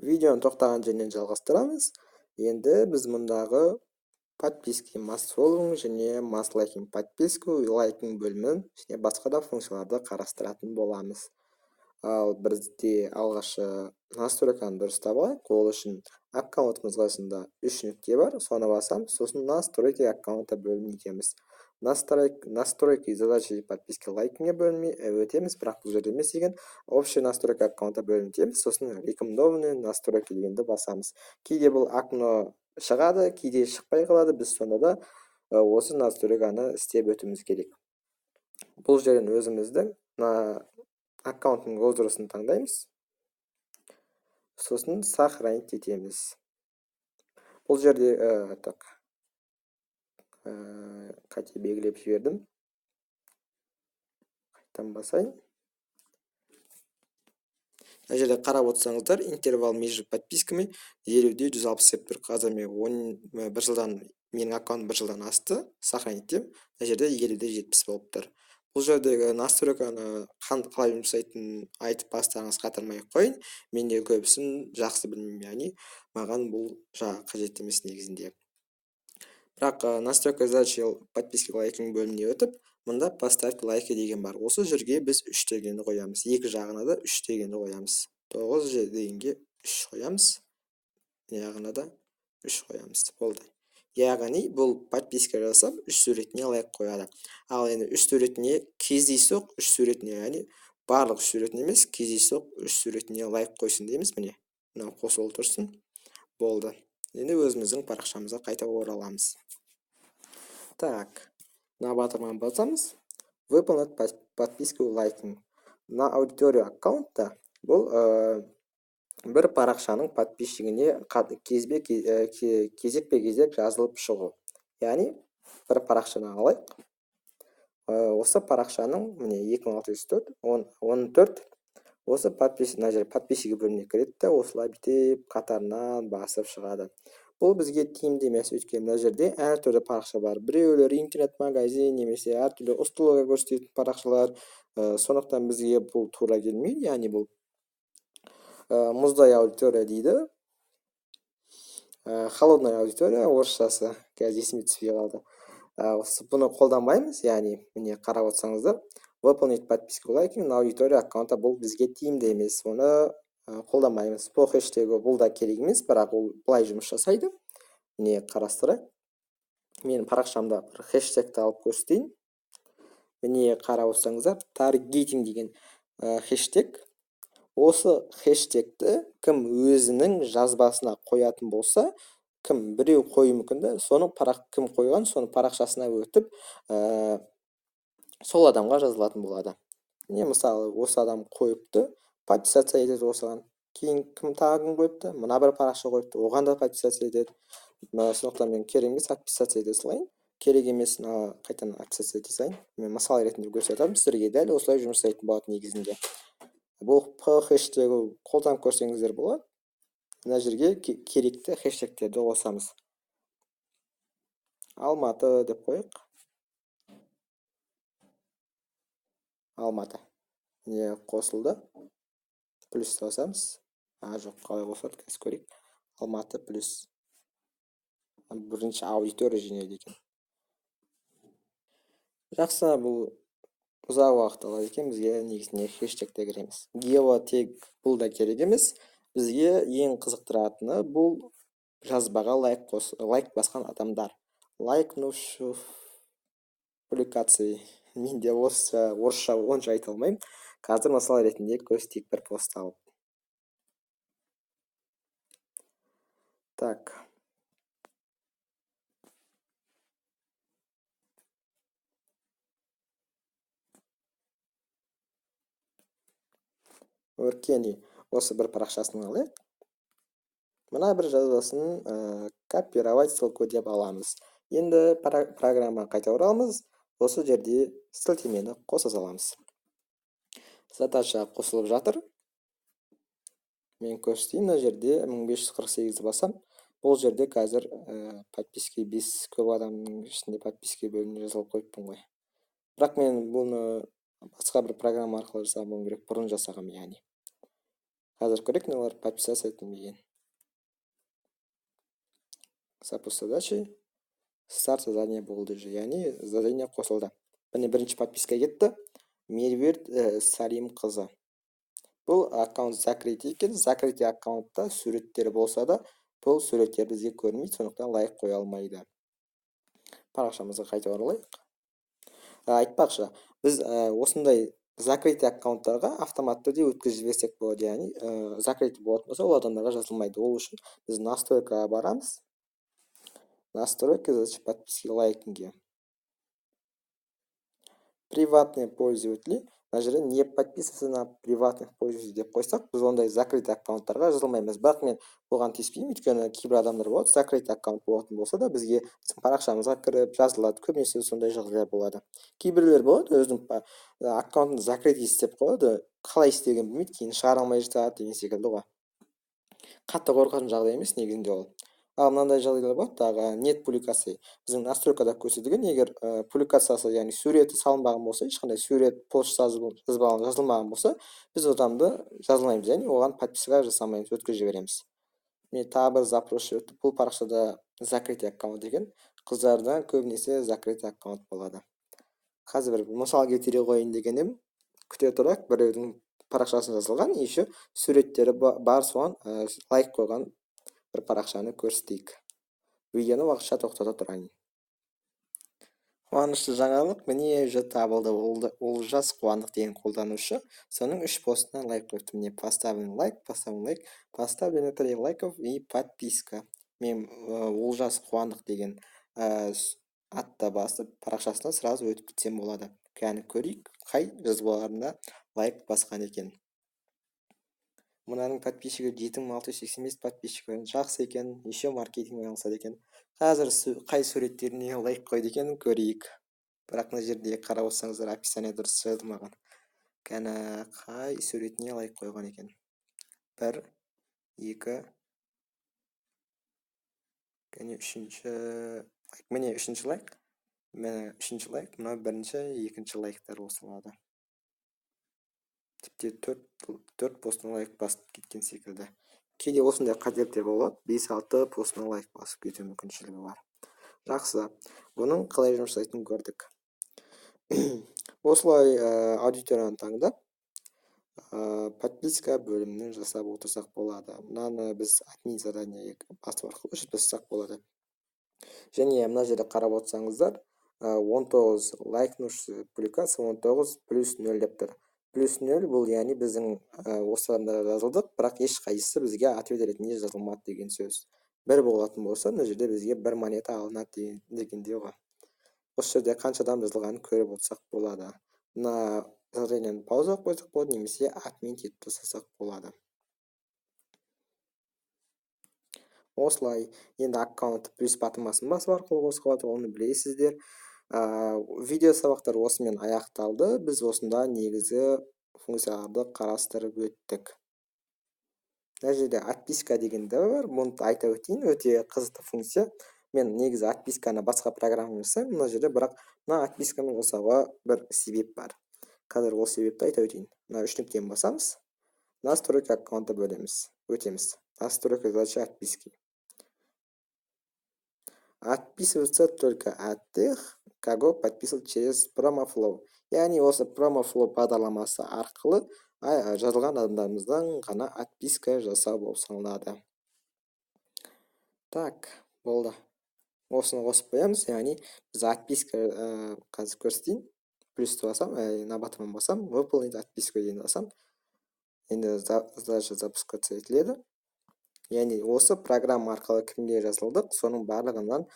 Видеоны тоқтаған жерден жалғастырамыз. Енді біз мұндағы подписки must follow және must liking подписку лайкинг бөлімін және басқа да функцияларды қарастыратын боламыз. Ал бізде алғашы настройканы дұрыстап алайық. Ол үшін аккаунтымызға осында 3 нүкте бар. Соны басамыз, сосын настройки аккаунта бөлімін етеміз. Настройки задачи подписки лайкинге бөліміне өтеміз, бірақ бұл жерде емес екен. Общий настройка аккаунта бөлімін етеміз, сосын рекомендованный настройки дегенді басамыз. Кейде бұл окно шығады, кейде шықпай қалады. Біз сонда да осы настройканы істеп өтуіміз керек. Бұл жерден өзіміздің аккаунттың возрасын таңдаймыз. Сосын сохранить етеміз. Бұл жерде қате белгілеп жібердім. Қайтадан басайын. Мына жерде қарап отырсаңыздар, интервал между подписками 50-де 161. Қазір мен 1 жылдан, менің аккаунтым 1 жылдан асты, сохранить етем. Мына жерде 50-де 70 болып тұр. Бұл жердегі настройканы қалай жұмсайтынын айтып бастарыңыз қатырмай қойын. Мен де көбісін жақсы білмеймін, яғни маған бұл қажет емес негізінде. Бірақ настройка задачи подписки лайкинг бөліміне өтіп, мұнда поставь лайки деген бар. Осы жерге біз 3 дегенді қоямыз. Екі жағына да 3 дегенді қоямыз. 9 дегенге 3 қоямыз. Яғына да 3 қоямыз. Болды. Яғни бұл подписка жасап 3 суретіне лайк қояды. Ал енді 3 суретіне кездейсоқ 3 суретіне, яғни барлық 3 суретіне емес, кездейсоқ 3 суретіне лайк қойсын дейміз. Міне, мынау қосылып тұрсын. Болды. Енді өзіміздің парақшамызға қайта ораламыз. Так, на батырман басамыз. Выполнить подписку лайкинг. На аудиторию аккаунтта бұл бір парақшаның подписчигіне кезекпе-кезек жазылып шығу. Яғни, бір парақшаны алайық. Осы парақшаның, міне 2604, 14, осы подписчигі бөліміне кіреді, осылай бітеп қатарынан басып шығады. Бұл бізге тиімді емес, өйткені мына жерде әртүрлі парақша бар. Біреулер интернет-магазин немесе әртүрлі услуга көрсететін парақшалар. Сондықтан бізге бұл тура келмейді, яғни бұл мұздай аудитория дейді. Холодная аудитория орысшасы, қазір есіме түспей қалды. Бұны қолданбаймыз, яғни міне қарап отырсаңыздар, выполнить подписку лайкинг на аудитория аккаунта бұл бізге тиімді емес. Оны қолданбаймыз. Бұл хэштегі бұл да керек емес, бірақ ол былай жұмыс жасайды. Міне қарастырайық. Менің парақшамда бір хэштегті алып көрсетейін. Міне қарап отырсаңыздар, таргетинг деген хэштег. Осы хэштегті кім өзінің жазбасына қоятын болса, кім біреу қою мүмкінді, кім қойған, соның парақшасына өтіп, сол адамға жазылатын болады. Не мысалы, осы адам қойыпты, подписаться етеді осыған. Кейін кім тағын қойыпты, мына бір парақша қойыпты, оған да подписаться етеді. Сондықтан мен керек емес подписаться ете салайын. Керек емес қайтадан подписаться ете салайын. Мен мысал ретінде көрсетемін, сіздерге дәл осылай жұмыс жасайтын болады негізінде. Бұл хэштегі қолданып көрсеңіздер болады. Мына жерге керекті хэштегтерді қосамыз. Алматы деп қойық. Алматы. Не қосылды? Плюс басамыз. Жоқ, қалай қосылады, қазір көрейік. Алматы плюс. Бірінші аудитория жинайды екен. Жақсы, бұл ұзақ уақыт алады екен, бізге негізінде хэштегте кіреміз. Геотег бұл да керек емес. Бізге ең қызықтыратыны бұл жазбаға лайк басқан адамдар. Лайкнувших публикаций. Мен де орысша онша айта алмаймын. Қазір мысал ретінде көрсетейік бір пост алып. Так. Өркені осы бір парақшасын алайық. Мына бір жазбасын копировать ссылку деп аламыз. Енді программа қайта ораламыз. Осы жерде сілтемені қоса саламыз. Задача қосылып жатыр. Мен көрсетейін, мына жерде 1548 басам. Бұл жерде қазір подписки 5 көп адамның ішінде подписки бөліміне жазылып қойыппын ғой. Бірақ мен бұны басқа бір программа арқылы жасағым керек, бұрын жасағам, яғни. Қазір көрейік мыналар подписаться етілмеген. Запуск задачи. Старт задание болды же, яғни задание қосылды. Міне бірінші подписка кетті. Меруерт Салим қызы. Бұл аккаунт закрыть екен. Закрыть аккаунтта суреттері болса да, бұл суреттер бізге көрмейді, сондықтан лайк қоя алмайды. Парақшамызға қайта оралайық. Айтпақшы, біз осындай закрыть аккаунттарға автоматты түрде өткізіп жіберсек болады, яғни закрыть болатын болса, ол адамдарға жазылмайды. Ол үшін біз настройкаға барамыз. Настройки, подписки, лайкинге. Приватные пользователи. Мына жерде не подписываться на приватных пользователей деп қойсақ, біз ондай закрыть аккаунттарға жазылмаймыз. Бірақ мен оған тиіспеймін, өйткені кейбір адамдар болады, закрыть аккаунт болатын болса да, бізге парақшамызға кіріп жазылады. Көбінесе сондай жағдайлар болады. Кейбіреулер болады, өзінің аккаунтын закрыть істеп қояды, қалай істегенін білмейді, кейін шығара алмай жатады деген секілді ғой. Қатты қорқатын жағдай емес негізінде ол. Ал мынандай жағдайлар болады, тағы нет публикации. Біздің настройкада көрсетілген, егер публикациясы, яғни суреті салынбаған болса, ешқандай сурет, пост жазылмаған болса, біз адамды жазылмаймыз, яғни оған подписка жасамаймыз, өткізіп жібереміз. Міне тағы бір запрос өтті. Бұл парақшада закрыть аккаунт деген, қыздардан көбінесе закрыть аккаунт болады. Қазір бір мысал келтіре қойын дегенім, күте тұрайық, біреудің парақшасын жазылған, еще суреттері бар, соған лайк қойған бір парақшаны көрсетейік. Видеоны уақытша тоқтата тұрайын. Қуанышты жаңалық, міне уже табылды. Олжас Қуандық деген қолданушы. Соның 3 постына лайк қойыпты. Міне поставлен лайк, поставлено 3 лайков и подписка. Мен Олжас Қуандық деген атта басып, парақшасына сразу өтіп кетсем болады. Яғни көрейік, қай жазбаларына лайк басқан екен. Мынаның подписчигі 7685 подписчигі жақсы екен, еще маркетинг айналысады екен. Қазір қай суреттеріне лайк қойды екен көрейік. Бірақ мына жерде қарап отырсаңыздар, описание дұрыс жазылмаған. Кәні қай суретіне лайк қойған екен. 1, 2, кәне 3-ші лайк. Міне 3-ші лайк. Міне 3-ші лайк, мына 1-ші, 2-ші лайктар қосылады. Тіпті 4 постына лайк басып кеткен секілді. Кейде осындай қателіктер болады, 5-6 постына лайк басып кету мүмкіншілігі бар. Жақсы, бұның қалай жұмыс жасайтынын көрдік. Осылай аудиторияны таңдап, подписка бөлімін жасап отырсақ болады. Мынаны біз админ задание басу арқылы жасасақ болады. Және мына жерде қарап отырсаңыздар, 19 лайкнушы публикация 19 плюс 0 деп тұр. Плюс 0 бұл, яғни біздің осы адамдарға жазылдық, бірақ ешқайсысы бізге ответ ретінде жазылмады деген сөз. 1 болатын болса, мына жерде бізге 1 монета алынады дегенде ғой. Осы жерде қанша адам жазылғанын көріп отырсақ болады. Мына заданиені пауза қойсақ болады, немесе отмент етіп тастасақ болады. Осылай, енді аккаунт плюс батырмасын басу арқылы қосылады, оны білесіздер. Видео сабақтар осымен аяқталды. Біз осында негізгі функцияларды қарастырып өттік. Мына жерде отписка дегенде бар, бұны айта өтейін, өте қызықты функция. Мен негізі отписканы басқа программа жасаймын, мына жерде, бірақ мына отписканы жасауға бір себеп бар. Қазір ол себепті айта өтейін. Мына 3 нүктені басамыз. Настройки аккаунта бөлеміз, өтеміз. Настройка задачи отписки. Отписываться только от тех, кого подписывать через PromoFlow. Яғни осы PromoFlow бағдарламасы арқылы жазылған адамдарымыздан ғана отписка жасау болып саналады. Так, болды. Осыны қосып қоямыз, яғни біз отписка қазір көрсетейін. Плюсті басам, на батырман басам, выполнить отписку дейін басам. Енді задача запускаться етіледі. Яғни осы программа арқылы кімге жазылдық, соның барлығынан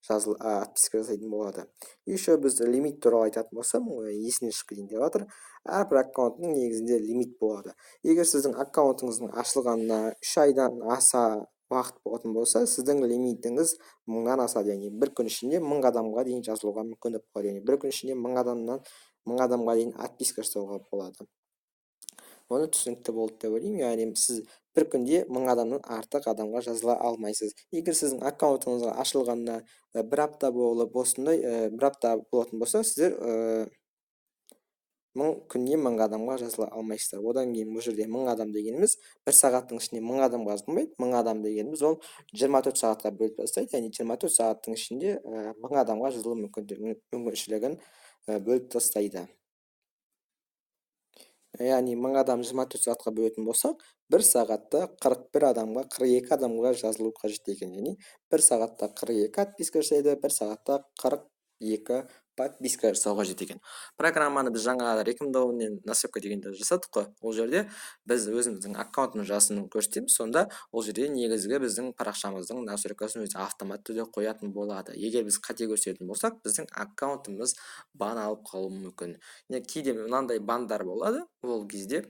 отписка жасайтын болады. Еще біз лимит туралы айтатын болсам, есіне шығып кетейін деп жатыр. Әрбір аккаунттың негізінде лимит болады. Егер сіздің аккаунтыңыздың ашылғанына 3 айдан аса уақыт болатын болса, сіздің лимитіңіз 1000-нан асады. Яғни бір күн ішінде 1000 адамға дейін жазылуға мүмкіндік бар. Яғни бір күн ішінде 1000 адамға дейін отписка жасауға болады. Оны түсінікті болды деп ойлаймын. Яғни сіз бір күнде 1000 адамнан артық адамға жазыла алмайсыз. Егер сіздің аккаунтыңызға ашылғанына 1 апта болып, осындай 1 апта болатын болса, сіздер күніне 1000 адамға жазыла алмайсыздар. Одан кейін бұл жерде 1000 адам дегеніміз 1 сағаттың ішінде 1000 адамға жазылмайды. 1000 адам дегеніміз ол 24 сағатқа бөліп тастайды. Яғни 24 сағаттың ішінде 1000 адамға жазылу мүмкіншілігін бөліп тастайды. Яғни 1000 адам 24 сағатқа бөлетін болсақ, 1 сағатта 41 адамға, 42 адамға жазылу қажет екен. Яғни 1 сағатта 42 отписка жасайды, 1 сағатта 42 подписка жасау қажет екен. Программаны біз жаңа рекомендованный настройка дегенде жасадық қой. Ол жерде біз өзіміздің аккаунтымыз жасын көрсетеміз. Сонда ол жерде негізгі біздің парақшамыздың настройкасын өзі автоматты түрде қоятын болады. Егер біз қате көрсететін болсақ, біздің аккаунтымыз бан алып қалуы мүмкін. Кейде мынандай бандар болады. Ол кезде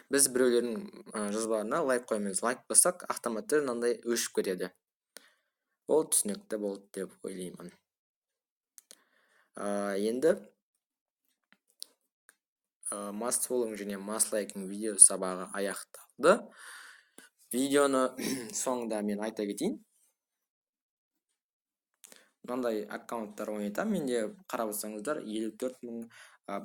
біз біреулердің жазбаларына лайк қоймаймыз. Лайк бассақ, автоматты мынандай өшіп кетеді. Ол түсінікті болды деп ойлаймын. Енді must follow және must like видео сабағы аяқталды. Видеоны соңында мен айта кетейін. Мынандай аккаунттар ойнатамын. Менде қарап отырсаңыздар 54.000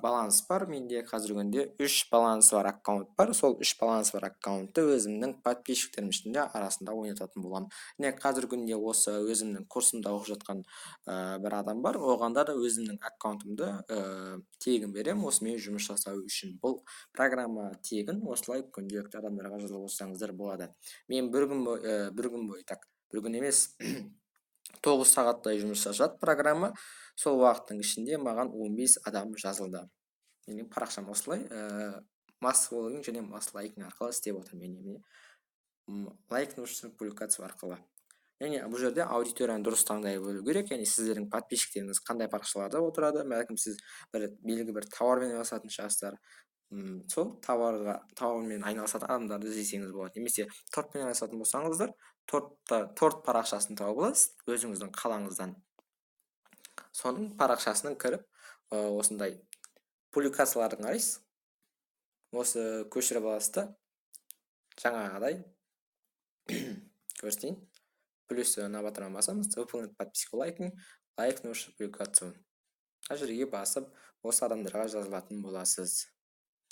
баланс бар. Менде қазіргі күнде 3 баланс бар аккаунт бар. Сол 3 баланс бар аккаунтты өзімнің подписчиктерім ішінде арасында ойнататын боламын. Қазіргі күнде осы өзімнің курсымда оқып жатқан бір адам бар. Оғанда да өзімнің аккаунтымды тегін беремін, осымен жұмыс жасау үшін. Бұл программа тегін, осылай күнделікті адамдарға жазылып отырсаңыздар болады. Мен бір күн емес 9 сағаттай жұмыс жасады программа. Сол уақыттың ішінде маған 15 адам жазылды. Менің парақшам осылай must following және must liking арқылы істеп отырмын. Лайк нужно публикация арқылы. Яғни бұл жерде аудиторияны дұрыс таңдай білу керек. Яғни сіздердің подписчиктеріңіз қандай парақшаларда отырады. Бәлкім сіз белгілі бір тауармен айналысатын шығарсыздар. Сол тауармен айналысатын адамдарды іздесеңіз болады. Немесе тортпен айналысатын болсаңыздар, торт парақшасын тауып аласыз өзіңіздің қалаңыздан. Соның парақшасының кіріп, осындай публикацияларын қарайсыз. Осы көшіріп аласыз да, жаңағыдай көрсетейін. Плюс на батырман басамыз, выполнить подписку лайкнг, лайкнуш публикацию. Жерге басып, осы адамдарға жазылатын боласыз.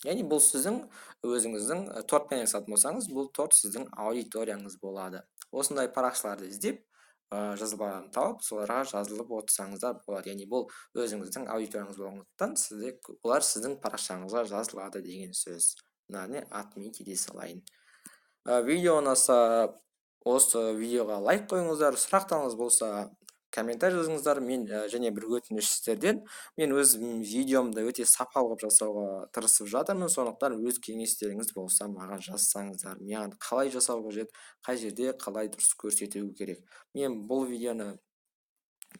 Яғни бұл сіздің өзіңіздің тортпен айналысатын болсаңыз, бұл торт сіздің аудиторияңыз болады. Осындай парақшаларды іздеп, жазбаларын тауып, соларға жазылып отырсаңыздар болады. Яғни бұл өзіңіздің аудиторияңыз болғандықтан, олар сіздің парақшаңызға жазылады деген сөз. Мынаны атымен кете салайын. Видео ұнаса, осы видеоға лайк қойыңыздар. Сұрақтарыңыз болса, комментарий жазыңыздар. Мен және бір өтініш сіздерден, мен өз видеомды өте сапалы қылып жасауға тырысып жатырмын. Сондықтан өз кеңестеріңіз болса маған жазсаңыздар. Маған қалай жасау қажет, қай жерде қалай дұрыс көрсету керек. Мен бұл видеоны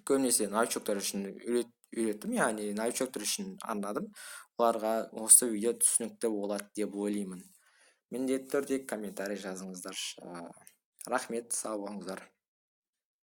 көбінесе новичоктар үшін үйреттім, яғни новичоктар үшін арнадым. Оларға осы видео түсінікті болады деп ойлаймын. Міндетті түрде комментарий жазыңыздар. Рахмет, сау болыңыздар.